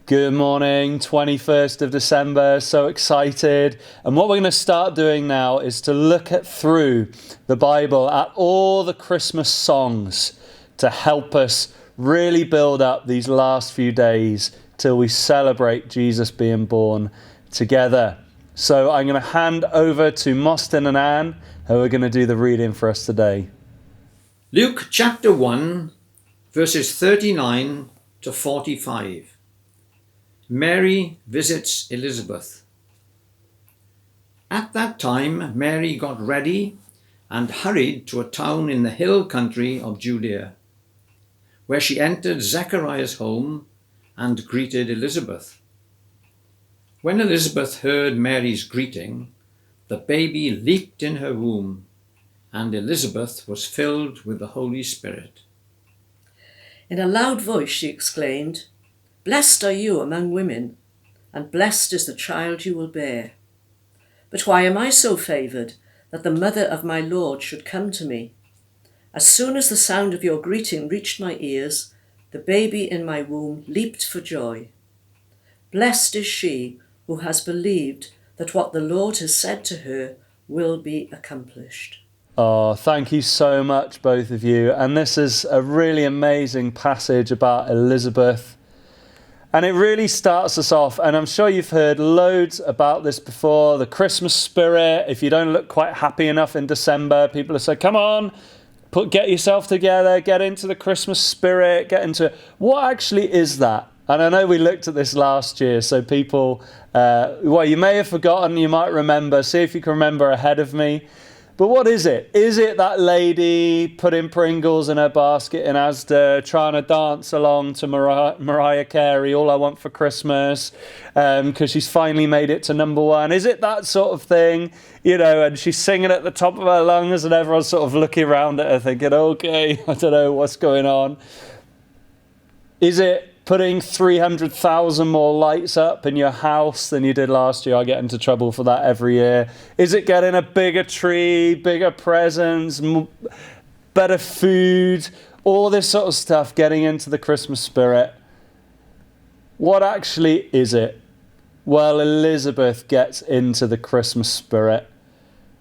Good morning, 21st of December, so excited. And what we're going to start doing now is to look through the Bible at all the Christmas songs to help us really build up these last few days till we celebrate Jesus being born together. So I'm going to hand over to Mostyn and Anne, who are going to do the reading for us today. Luke chapter 1, verses 39 to 45. Mary visits Elizabeth. At that time, Mary got ready and hurried to a town in the hill country of Judea, where she entered Zechariah's home and greeted Elizabeth. When Elizabeth heard Mary's greeting, the baby leaped in her womb, and Elizabeth was filled with the Holy Spirit. In a loud voice she exclaimed, "Blessed are you among women, and blessed is the child you will bear. But why am I so favoured that the mother of my Lord should come to me? As soon as the sound of your greeting reached my ears, the baby in my womb leaped for joy. Blessed is she who has believed that what the Lord has said to her will be accomplished." Oh, thank you so much, both of you. And this is a really amazing passage about Elizabeth. And it really starts us off, and I'm sure you've heard loads about this before, the Christmas spirit. If you don't look quite happy enough in December, people will say, come on, get yourself together, get into the Christmas spirit, get into it. What actually is that? And I know we looked at this last year, so people, you may have forgotten, you might remember. See if you can remember ahead of me. But what is it? Is it that lady putting Pringles in her basket in Asda, trying to dance along to Mariah Carey, All I Want for Christmas, because she's finally made it to number one? Is it that sort of thing? You know, and she's singing at the top of her lungs and everyone's sort of looking around at her thinking, okay, I don't know what's going on. Is it putting 300,000 more lights up in your house than you did last year? I get into trouble for that every year. Is it getting a bigger tree, bigger presents, better food, all this sort of stuff, getting into the Christmas spirit? What actually is it? Well, Elizabeth gets into the Christmas spirit.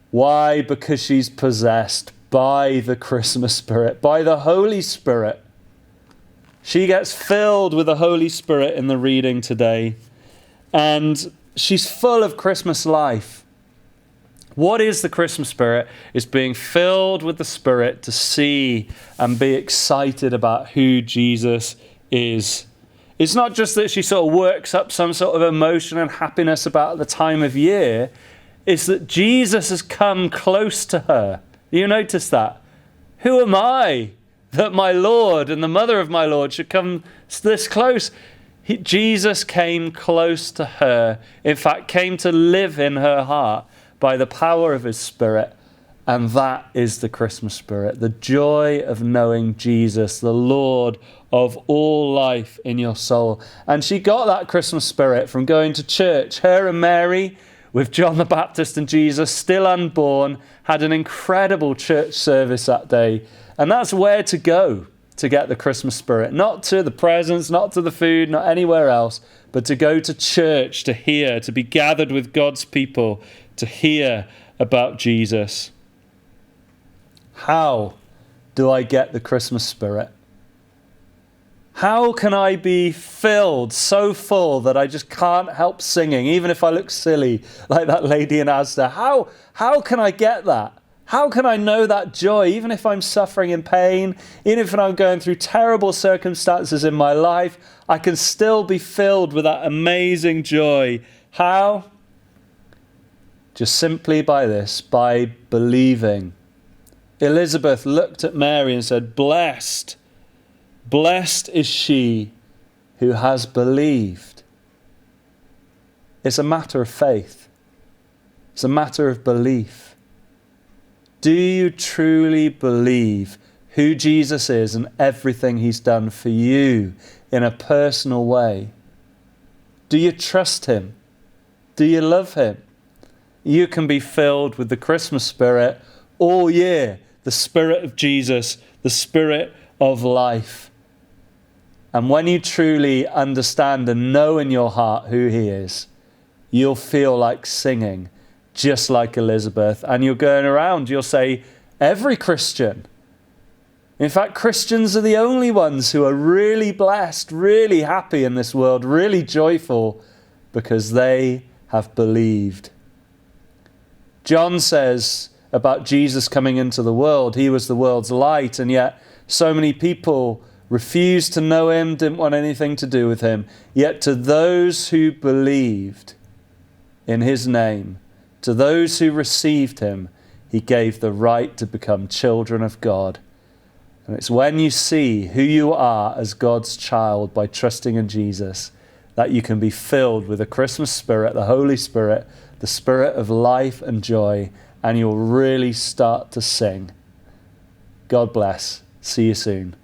Why? Because she's possessed by the Christmas spirit, by the Holy Spirit. She gets filled with the Holy Spirit in the reading today, and she's full of Christmas life. What is the Christmas spirit? It's being filled with the Spirit to see and be excited about who Jesus is. It's not just that she sort of works up some sort of emotion and happiness about the time of year. It's that Jesus has come close to her. You notice that? Who am I that my Lord and the mother of my Lord should come this close? Jesus came close to her. In fact, came to live in her heart by the power of his Spirit. And that is the Christmas spirit, the joy of knowing Jesus, the Lord of all life in your soul. And she got that Christmas spirit from going to church. Her and Mary, with John the Baptist and Jesus still unborn, had an incredible church service that day. And that's where to go to get the Christmas spirit. Not to the presents, not to the food, not anywhere else, but to go to church, to hear, to be gathered with God's people, to hear about Jesus. How do I get the Christmas spirit? How can I be filled, so full that I just can't help singing, even if I look silly like that lady in Asda? How can I get that? How can I know that joy, even if I'm suffering in pain, even if I'm going through terrible circumstances in my life, I can still be filled with that amazing joy. How? Just simply by this, by believing. Elizabeth looked at Mary and said, "Blessed, blessed is she who has believed." It's a matter of faith. It's a matter of belief. Do you truly believe who Jesus is and everything he's done for you in a personal way? Do you trust him? Do you love him? You can be filled with the Christmas spirit all year, the Spirit of Jesus, the Spirit of life. And when you truly understand and know in your heart who he is, you'll feel like singing just like Elizabeth. And you're going around, you'll say, every Christian. In fact, Christians are the only ones who are really blessed, really happy in this world, really joyful, because they have believed. John says about Jesus coming into the world, he was the world's light, and yet so many people refused to know him, didn't want anything to do with him. Yet to those who believed in his name, to those who received him, he gave the right to become children of God. And it's when you see who you are as God's child by trusting in Jesus that you can be filled with the Christmas spirit, the Holy Spirit, the spirit of life and joy, and you'll really start to sing. God bless. See you soon.